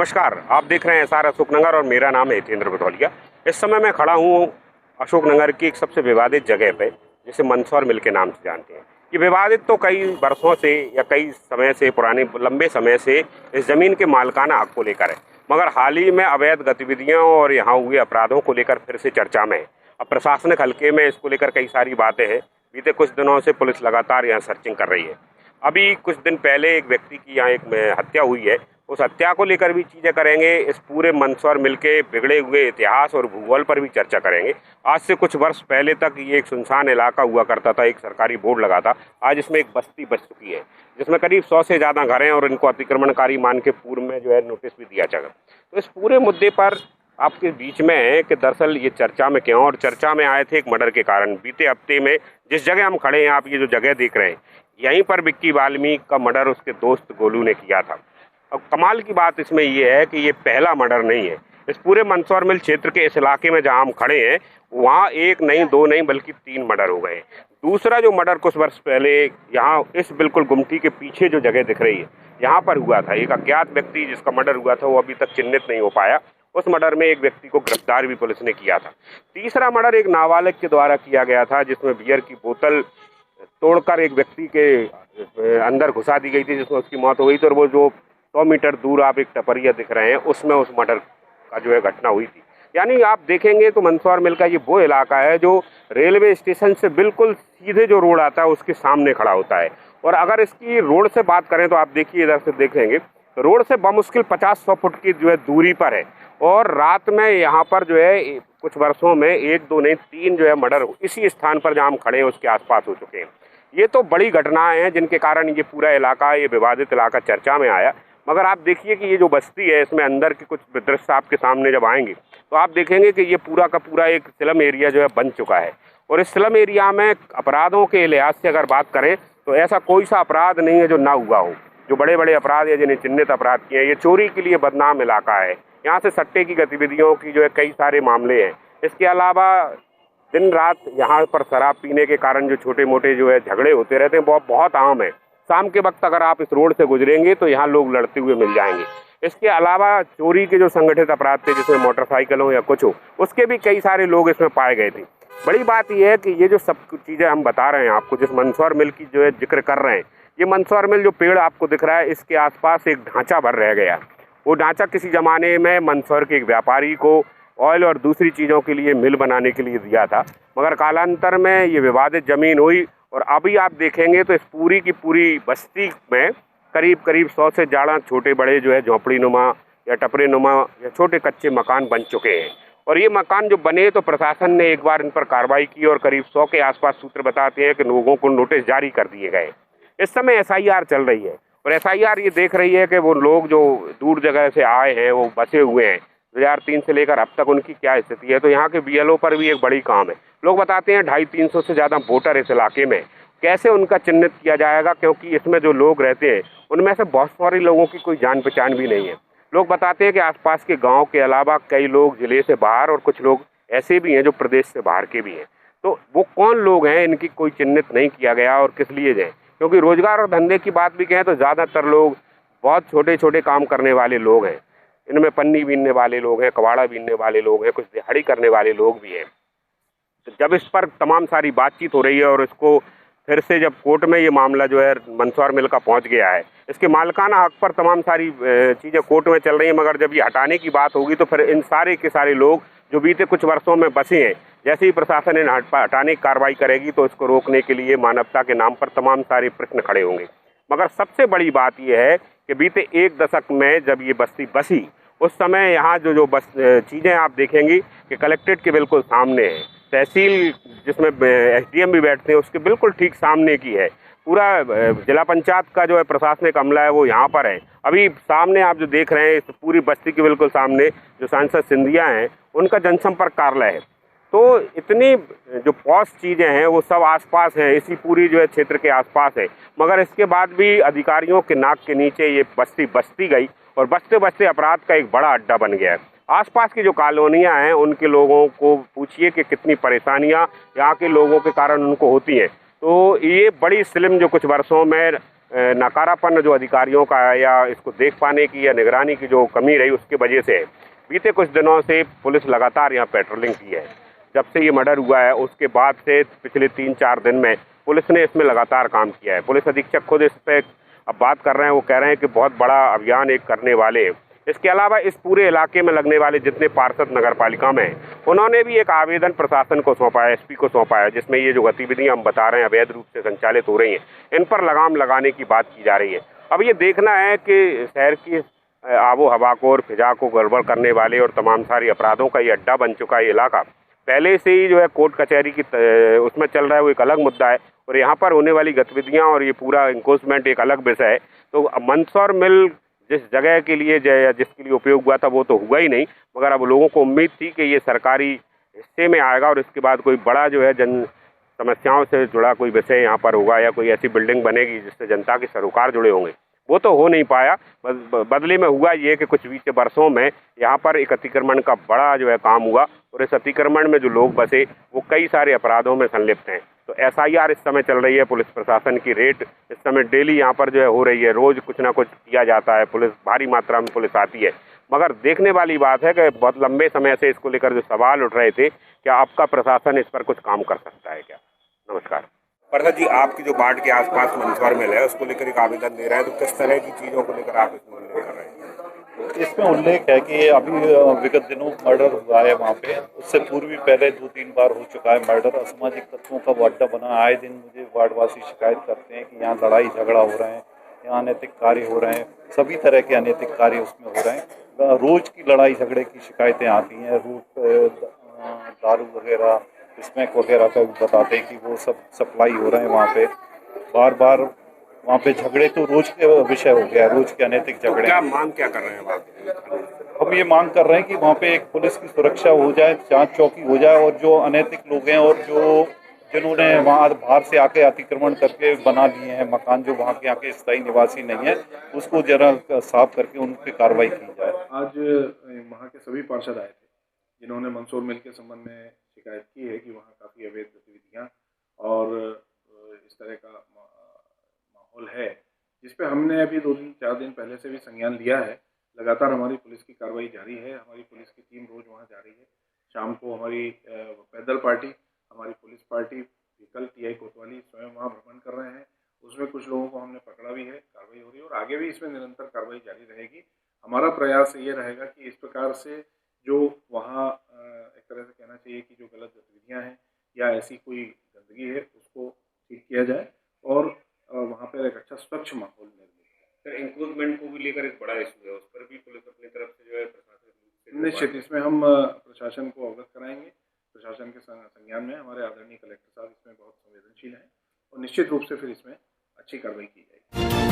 नमस्कार, आप देख रहे हैं एसआर अशोकनगर और मेरा नाम है हितेंद्र भदौलिया। इस समय मैं खड़ा हूँ अशोकनगर की एक सबसे विवादित जगह पे, जिसे मंदसौर मिल के नाम से जानते हैं। ये विवादित तो कई वर्षों से या कई समय से पुराने लंबे समय से इस ज़मीन के मालिकाना हक को लेकर है, मगर हाल ही में अवैध गतिविधियों और यहाँ हुए अपराधों को लेकर फिर से चर्चा में है। अब प्रशासनिक हल्के में इसको लेकर कई सारी बातें हैं। बीते कुछ दिनों से पुलिस लगातार यहाँ सर्चिंग कर रही है। अभी कुछ दिन पहले एक व्यक्ति की यहाँ एक हत्या हुई है, उस हत्या को लेकर भी चीज़ें करेंगे। इस पूरे मंदसौर मिल के बिगड़े हुए इतिहास और भूगोल पर भी चर्चा करेंगे। आज से कुछ वर्ष पहले तक ये एक सुनसान इलाका हुआ करता था, एक सरकारी बोर्ड लगा था। आज इसमें एक बस्ती बच चुकी है, जिसमें करीब 100 से ज़्यादा घर हैं और इनको अतिक्रमणकारी मान के पूर्व में जो है नोटिस भी दिया जाएगा। तो इस पूरे मुद्दे पर आपके बीच में है कि दरअसल ये चर्चा में क्यों, और चर्चा में आए थे एक मर्डर के कारण। बीते हफ्ते में जिस जगह हम खड़े हैं, आप ये जो जगह देख रहे हैं, यहीं पर विक्की वाल्मीकि का मर्डर उसके दोस्त गोलू ने किया था। अब कमाल की बात इसमें ये है कि ये पहला मर्डर नहीं है। इस पूरे मंदसौर मिल क्षेत्र के इस इलाके में जहां हम खड़े हैं, वहां एक नहीं, दो नहीं, बल्कि 3 मर्डर हो गए। दूसरा जो मर्डर कुछ वर्ष पहले यहाँ इस बिल्कुल गुमटी के पीछे जो जगह दिख रही है, यहाँ पर हुआ था। एक अज्ञात व्यक्ति जिसका मर्डर हुआ था, वो अभी तक चिन्हित नहीं हो पाया। उस मर्डर में एक व्यक्ति को गिरफ्तार भी पुलिस ने किया था। तीसरा मर्डर एक नाबालिग के द्वारा किया गया था, जिसमें बियर की बोतल तोड़कर एक व्यक्ति के अंदर घुसा दी गई थी, जिसमें उसकी मौत हो गई थी। और वो जो 100 मीटर दूर आप एक टपरिया दिख रहे हैं, उसमें उस मर्डर का जो है घटना हुई थी। यानी आप देखेंगे तो मंदसौर मिल का ये वो इलाका है जो रेलवे स्टेशन से बिल्कुल सीधे जो रोड आता है उसके सामने खड़ा होता है। और अगर इसकी रोड से बात करें तो आप देखिए, इधर से देखेंगे तो रोड से बमुश्किल 50-100 फुट की जो है दूरी पर है। और रात में यहाँ पर जो है कुछ वर्षों में 1, 2 नहीं, 3 जो है मर्डर इसी स्थान पर जहाँ हम खड़े हैं उसके आसपास हो चुके हैं। ये तो बड़ी घटनाएं हैं जिनके कारण ये पूरा इलाका, ये विवादित इलाका चर्चा में आया। मगर आप देखिए कि ये जो बस्ती है, इसमें अंदर के कुछ दृश्य आपके सामने जब आएंगे तो आप देखेंगे कि ये पूरा का पूरा एक स्लम एरिया जो है बन चुका है। और इस स्लम एरिया में अपराधों के लिहाज से अगर बात करें तो ऐसा कोई सा अपराध नहीं है जो ना हुआ हो। जो बड़े बड़े अपराध है, जिन्हें चिन्हित अपराध किए हैं, ये चोरी के लिए बदनाम इलाका है। यहाँ से सट्टे की गतिविधियों की जो है कई सारे मामले हैं। इसके अलावा दिन रात यहाँ पर शराब पीने के कारण जो छोटे मोटे जो है झगड़े होते रहते हैं, बहुत आम है। शाम के वक्त अगर आप इस रोड से गुजरेंगे तो यहाँ लोग लड़ते हुए मिल जाएंगे। इसके अलावा चोरी के जो संगठित अपराध थे, जिसमें मोटरसाइकिल हो या कुछ हो, उसके भी कई सारे लोग इसमें पाए गए थे। बड़ी बात यह है कि ये जो सब चीज़ें हम बता रहे हैं आपको, जिस मंदसौर मिल की जो है जिक्र कर रहे हैं, ये मंदसौर मिल जो पेड़ आपको दिख रहा है, इसके आसपास एक ढांचा भर रह गया। वो ढांचा किसी ज़माने में मंदसौर के एक व्यापारी को ऑयल और दूसरी चीज़ों के लिए मिल बनाने के लिए दिया था, मगर कालांतर में ये विवादित ज़मीन हुई। और अभी आप देखेंगे तो इस पूरी की पूरी बस्ती में करीब करीब 100 से ज़्यादा छोटे बड़े जो है झोंपड़ी नुमा या टपरे नुमा या छोटे कच्चे मकान बन चुके हैं। और ये मकान जो बने तो प्रशासन ने एक बार इन पर कार्रवाई की और करीब 100 के आसपास सूत्र बताते हैं कि लोगों को नोटिस जारी कर दिए गए। इस समय एसआईआर चल रही है और एसआईआर ये देख रही है कि वो लोग जो दूर जगह से आए हैं, वो बसे हुए हैं, 2003 से लेकर अब तक उनकी क्या स्थिति है। तो यहाँ के बीएलओ पर भी एक बड़ी काम है। लोग बताते हैं 250-300 से ज़्यादा वोटर इस इलाके में, कैसे उनका चिन्हित किया जाएगा, क्योंकि इसमें जो लोग रहते हैं उनमें से बहुत सारे लोगों की कोई जान पहचान भी नहीं है। लोग बताते हैं कि आसपास के गांव के अलावा कई लोग जिले से बाहर और कुछ लोग ऐसे भी हैं जो प्रदेश से बाहर के भी हैं। तो वो कौन लोग हैं, इनकी कोई चिन्हित नहीं किया गया और किस लिए जाए। क्योंकि रोजगार और धंधे की बात भी कहें तो ज़्यादातर लोग बहुत छोटे छोटे काम करने वाले लोग हैं। इनमें पन्नी बीनने वाले लोग हैं, कबाड़ा बीनने वाले लोग हैं, कुछ दिहाड़ी करने वाले लोग भी हैं। तो जब इस पर तमाम सारी बातचीत हो रही है और इसको फिर से जब कोर्ट में ये मामला जो है मंदसौर मिल का पहुंच गया है, इसके मालिकाना हक पर तमाम सारी चीज़ें कोर्ट में चल रही हैं, मगर जब ये हटाने की बात होगी तो फिर इन सारे के सारे लोग जो बीते कुछ वर्षों में बसे हैं, जैसे ही प्रशासन इन हटाने की कार्रवाई करेगी तो इसको रोकने के लिए मानवता के नाम पर तमाम सारे प्रश्न खड़े होंगे। मगर सबसे बड़ी बात यह है कि बीते 1 दशक में जब ये बस्ती बसी, उस समय यहाँ जो बस चीज़ें आप देखेंगी कि कलेक्ट्रेट के बिल्कुल सामने है, तहसील जिसमें एसडीएम भी बैठते हैं उसके बिल्कुल ठीक सामने की है। पूरा जिला पंचायत का जो है प्रशासनिक अमला है वो यहाँ पर है। अभी सामने आप जो देख रहे हैं, इस पूरी बस्ती के बिल्कुल सामने जो सांसद सिंधिया हैं, उनका जनसंपर्क कार्यालय है। तो इतनी जो पॉश चीज़ें हैं वो सब आसपास हैं, इसी पूरी जो है क्षेत्र के आसपास है। मगर इसके बाद भी अधिकारियों के नाक के नीचे ये बस्ती बसती गई और बसते बसते अपराध का एक बड़ा अड्डा बन गया है। आसपास की जो कॉलोनियाँ हैं उनके लोगों को पूछिए कि कितनी परेशानियाँ यहाँ के लोगों के कारण उनको होती हैं। तो ये बड़ी स्लिम जो कुछ वर्षों में नकारापन जो अधिकारियों का है या इसको देख पाने की या निगरानी की जो कमी रही उसकी वजह से बीते कुछ दिनों से पुलिस लगातार यहाँ पेट्रोलिंग की है। जब से ये मर्डर हुआ है उसके बाद से पिछले 3-4 दिन में पुलिस ने इसमें लगातार काम किया है। पुलिस अधीक्षक खुद इस पर अब बात कर रहे हैं, वो कह रहे हैं कि बहुत बड़ा अभियान एक करने वाले हैं। इसके अलावा इस पूरे इलाके में लगने वाले जितने पार्षद नगर पालिका में हैं उन्होंने भी एक आवेदन प्रशासन को सौंपा है, एसपी को सौंपा है, जिसमें ये जो गतिविधियां हम बता रहे हैं अवैध रूप से संचालित हो रही हैं इन पर लगाम लगाने की बात की जा रही है। अब ये देखना है कि शहर की आबो हवा को और फिजा को गड़बड़ करने वाले और तमाम सारी अपराधों का ये अड्डा बन चुका है ये इलाका। पहले से ही जो है कोर्ट कचहरी की उसमें चल रहा है, वो एक अलग मुद्दा है, और यहाँ पर होने वाली गतिविधियाँ और ये पूरा इंक्रोचमेंट एक अलग विषय है। तो मंदसौर मिल जिस जगह के लिए जिसके लिए उपयोग हुआ था वो तो हुआ ही नहीं, मगर अब लोगों को उम्मीद थी कि ये सरकारी हिस्से में आएगा और इसके बाद कोई बड़ा जो है जन समस्याओं से जुड़ा कोई विषय यहाँ पर होगा या कोई ऐसी बिल्डिंग बनेगी जिससे जनता के सरोकार जुड़े होंगे। वो तो हो नहीं पाया। बदले में हुआ ये कि कुछ बीते वर्षों में यहाँ पर एक अतिक्रमण का बड़ा जो है काम हुआ और इस अतिक्रमण में जो लोग बसे वो कई सारे अपराधों में संलिप्त हैं। तो एसआईआर इस समय चल रही है, पुलिस प्रशासन की रेड इस समय डेली यहाँ पर जो है हो रही है, रोज कुछ ना कुछ किया जाता है, पुलिस भारी मात्रा में पुलिस आती है। मगर देखने वाली बात है कि बहुत लंबे समय से इसको लेकर जो सवाल उठ रहे थे, क्या आपका प्रशासन इस पर कुछ काम कर सकता है क्या? नमस्कार। पार्षद जी, आपकी जो वार्ड के आसपास मंदसौर मिल है उसको लेकर एक आवेदन दे रहे हैं, तो किस तरह की चीज़ों को लेकर आप इसमें उल्लेख कर रहे हैं? इसमें उल्लेख है कि अभी विगत दिनों मर्डर हुआ है वहाँ पे, उससे पूर्व भी पहले 2-3 बार हो चुका है मर्डर। असामाजिक तत्वों का वो अड्डा बना। आए दिन मुझे वार्डवासी शिकायत करते हैं कि यहाँ लड़ाई झगड़ा हो रहे हैं, यहाँ अनैतिक कार्य हो रहे हैं, सभी तरह के अनैतिक कार्य उसमें हो रहे हैं। रोज की लड़ाई झगड़े की शिकायतें आती हैं। रूट दारू वगैरह, स्मैक वगैरह का भी बताते हैं कि वो सब सप्लाई हो रहे हैं वहाँ पे। बार बार वहाँ पे झगड़े तो रोज के विषय हो गया है, रोज के अनैतिक झगड़े। क्या मांग क्या कर रहे हैं आप? हम ये मांग कर रहे हैं कि वहाँ पे एक पुलिस की सुरक्षा हो जाए, जांच चौकी हो जाए, और जो अनैतिक लोग हैं और जिन्होंने वहाँ बाहर से आके अतिक्रमण करके बना लिए हैं मकान, जो वहाँ के आके स्थायी निवासी नहीं है, उसको जरा साफ करके उन पर कार्रवाई की जाए। आज वहाँ के सभी पार्षद आए थे जिन्होंने मंदसौर मिल के संबंध में शिकायत की है कि वहाँ काफ़ी अवैध गतिविधियाँ और इस तरह का माहौल है, जिस पे हमने अभी 2-4 दिन पहले से भी संज्ञान लिया है। लगातार हमारी पुलिस की कार्रवाई जारी है। हमारी पुलिस की टीम रोज वहाँ जा रही है। शाम को हमारी पैदल पार्टी, हमारी पुलिस पार्टी व्हीकल टीआई कोतवाली स्वयं वहाँ भ्रमण कर रहे हैं। उसमें कुछ लोगों को हमने पकड़ा भी है, कार्रवाई हो रही है और आगे भी इसमें निरंतर कार्रवाई जारी रहेगी। हमारा प्रयास ये रहेगा कि इस प्रकार से जो वहाँ एक तरह से कहना चाहिए कि जो गलत गतिविधियाँ हैं या ऐसी कोई गंदगी है उसको ठीक किया जाए और वहाँ पर एक अच्छा स्वच्छ माहौल निर्मित है। सर, इंक्रोचमेंट को भी लेकर एक बड़ा इशू है, उस पर भी पुलिस अपनी तरफ से जो है प्रशासन निश्चित इसमें हम प्रशासन को अवगत कराएंगे। प्रशासन के संज्ञान में हमारे आदरणीय कलेक्टर साहब इसमें बहुत संवेदनशील हैं और निश्चित रूप से फिर इसमें अच्छी कार्रवाई की जाएगी।